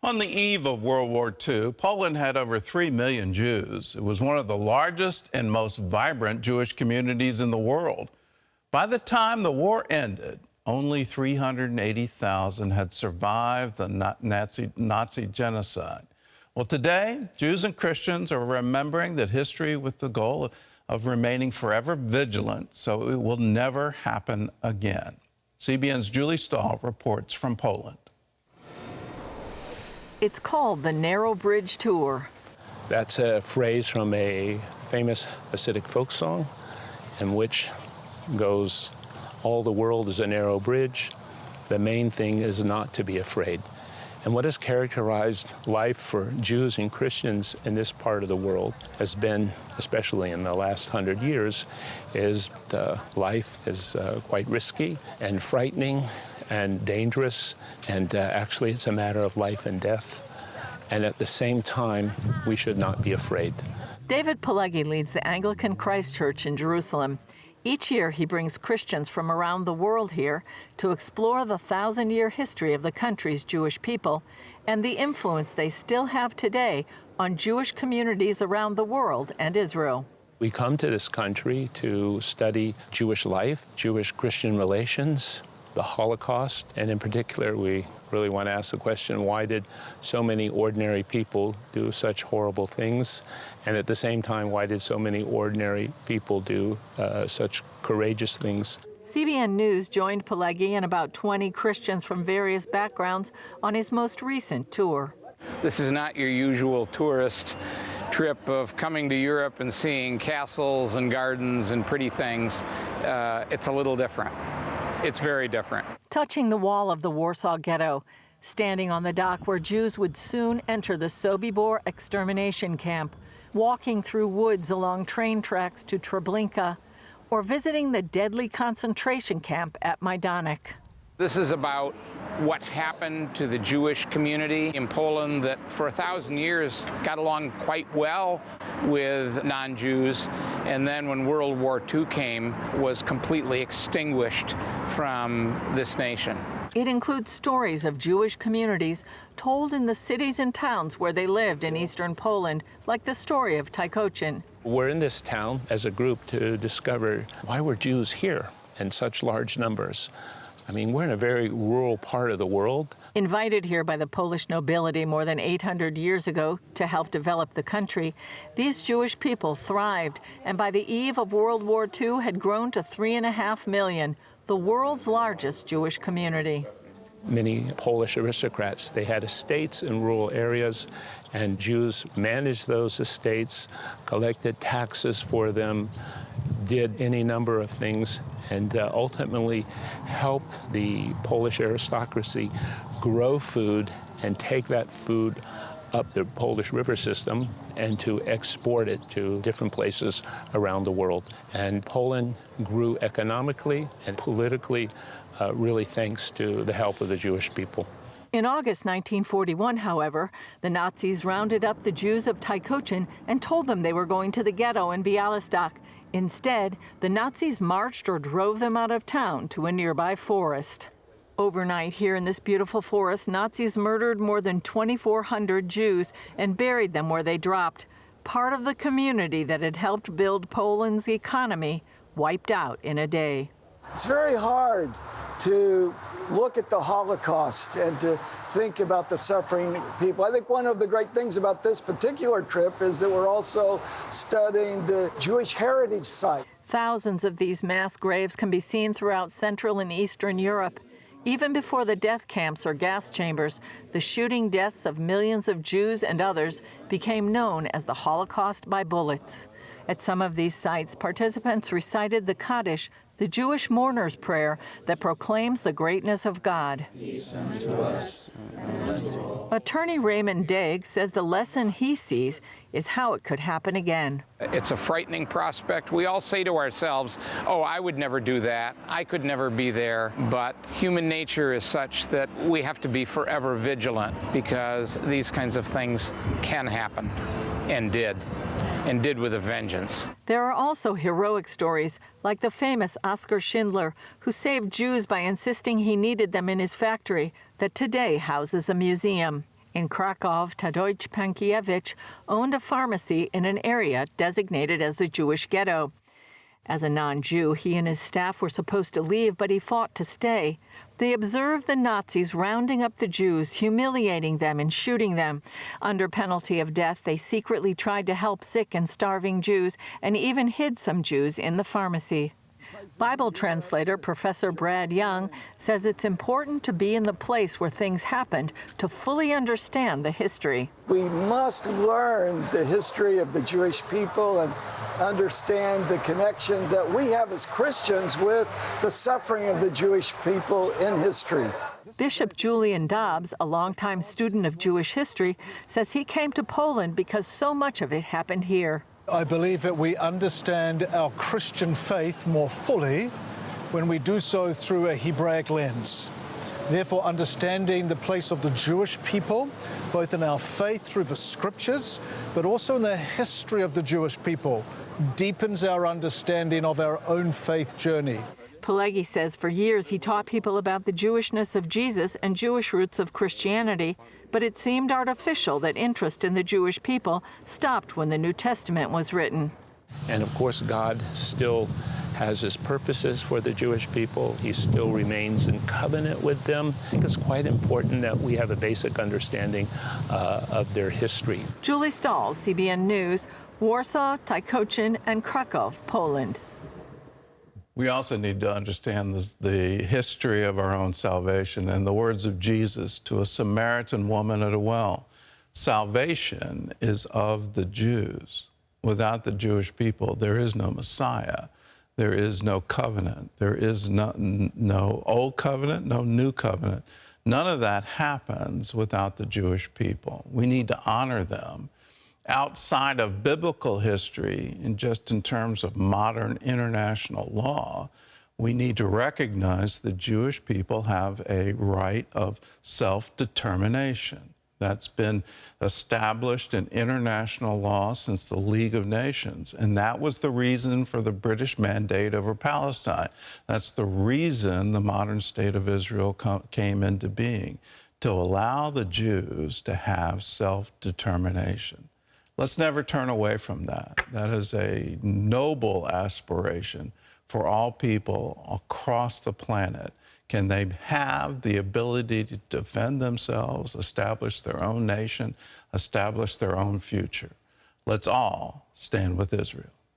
On the eve of World War II, Poland had over 3 million Jews. It was one of the largest and most vibrant Jewish communities in the world. By the time the war ended, only 380,000 had survived the Nazi genocide. Well, today, Jews and Christians are remembering that history with the goal of remaining forever vigilant so it will never happen again. CBN's Julie Stahl reports from Poland. It's called the Narrow Bridge Tour. That's a phrase from a famous Hasidic folk song, in which goes, "All the world is a narrow bridge. The main thing is not to be afraid." And what has characterized life for Jews and Christians in this part of the world has been, especially in the last 100 years, is life is quite risky and frightening and dangerous, and actually it's a matter of life and death. And at the same time, we should not be afraid. David Pileggi leads the Anglican Christ Church in Jerusalem. Each year, he brings Christians from around the world here to explore the 1,000-year history of the country's Jewish people and the influence they still have today on Jewish communities around the world and Israel. We come to this country to study Jewish life, Jewish-Christian relations, the Holocaust, and in particular, we really want to ask the question, why did so many ordinary people do such horrible things? And at the same time, why did so many ordinary people do such courageous things? CBN News joined Pileggi and about 20 Christians from various backgrounds on his most recent tour. This is not your usual tourist trip of coming to Europe and seeing castles and gardens and pretty things. It's a little different. It's very different. Touching the wall of the Warsaw Ghetto, standing on the dock where Jews would soon enter the Sobibor extermination camp, walking through woods along train tracks to Treblinka, or visiting the deadly concentration camp at Majdanek. This is about what happened to the Jewish community in Poland that for 1,000 years got along quite well with non-Jews, and then when World War II came, was completely extinguished from this nation. It includes stories of Jewish communities told in the cities and towns where they lived in eastern Poland, like the story of Tykocin. We're in this town as a group to discover why were Jews here in such large numbers. I mean, we're in a very rural part of the world. Invited here by the Polish nobility more than 800 years ago to help develop the country, these Jewish people thrived, and by the eve of World War II had grown to 3.5 million, the world's largest Jewish community. Many Polish aristocrats, they had estates in rural areas, and Jews managed those estates, collected taxes for them, did any number of things, and ultimately helped the Polish aristocracy grow food and take that food up the Polish river system and to export it to different places around the world. And Poland grew economically and politically, really thanks to the help of the Jewish people. In August 1941, however, the Nazis rounded up the Jews of Tykocin and told them they were going to the ghetto in Białystok. Instead, the Nazis marched or drove them out of town to a nearby forest. Overnight, here in this beautiful forest, Nazis murdered more than 2,400 Jews and buried them where they dropped. Part of the community that had helped build Poland's economy wiped out in a day. It's very hard to look at the Holocaust and to think about the suffering people. I think one of the great things about this particular trip is that we're also studying the Jewish heritage site. Thousands of these mass graves can be seen throughout Central and Eastern Europe. Even before the death camps or gas chambers, the shooting deaths of millions of Jews and others became known as the Holocaust by bullets. At some of these sites, participants recited the Kaddish, the Jewish mourner's prayer that proclaims the greatness of God. Attorney Raymond Daig says the lesson he sees is how it could happen again. It's a frightening prospect. We all say to ourselves, oh, I would never do that. I could never be there. But human nature is such that we have to be forever vigilant because these kinds of things can happen and did with a vengeance. There are also heroic stories, like the famous Oskar Schindler, who saved Jews by insisting he needed them in his factory that today houses a museum. In Krakow, Tadeusz Pankiewicz owned a pharmacy in an area designated as the Jewish ghetto. As a non-Jew, he and his staff were supposed to leave, but he fought to stay. They observed the Nazis rounding up the Jews, humiliating them and shooting them. Under penalty of death, they secretly tried to help sick and starving Jews and even hid some Jews in the pharmacy. Bible translator Professor Brad Young says it's important to be in the place where things happened to fully understand the history. We must learn the history of the Jewish people and understand the connection that we have as Christians with the suffering of the Jewish people in history. Bishop Julian Dobbs, a longtime student of Jewish history, says he came to Poland because so much of it happened here. I believe that we understand our Christian faith more fully when we do so through a Hebraic lens. Therefore, understanding the place of the Jewish people, both in our faith through the scriptures, but also in the history of the Jewish people, deepens our understanding of our own faith journey. Pileggi says for years he taught people about the Jewishness of Jesus and Jewish roots of Christianity, but it seemed artificial that interest in the Jewish people stopped when the New Testament was written. And of course, God still has his purposes for the Jewish people. He still remains in covenant with them. I think it's quite important that we have a basic understanding of their history. Julie Stahl, CBN News, Warsaw, Tykocin, and Krakow, Poland. We also need to understand the history of our own salvation and the words of Jesus to a Samaritan woman at a well. Salvation is of the Jews. Without the Jewish people, there is no Messiah. There is no covenant. There is no old covenant, no new covenant. None of that happens without the Jewish people. We need to honor them. Outside of biblical history, and just in terms of modern international law, we need to recognize the Jewish people have a right of self-determination. That's been established in international law since the League of Nations, and that was the reason for the British mandate over Palestine. That's the reason the modern state of Israel came into being, to allow the Jews to have self-determination. Let's never turn away from that. That is a noble aspiration for all people across the planet. Can they have the ability to defend themselves, establish their own nation, establish their own future? Let's all stand with Israel.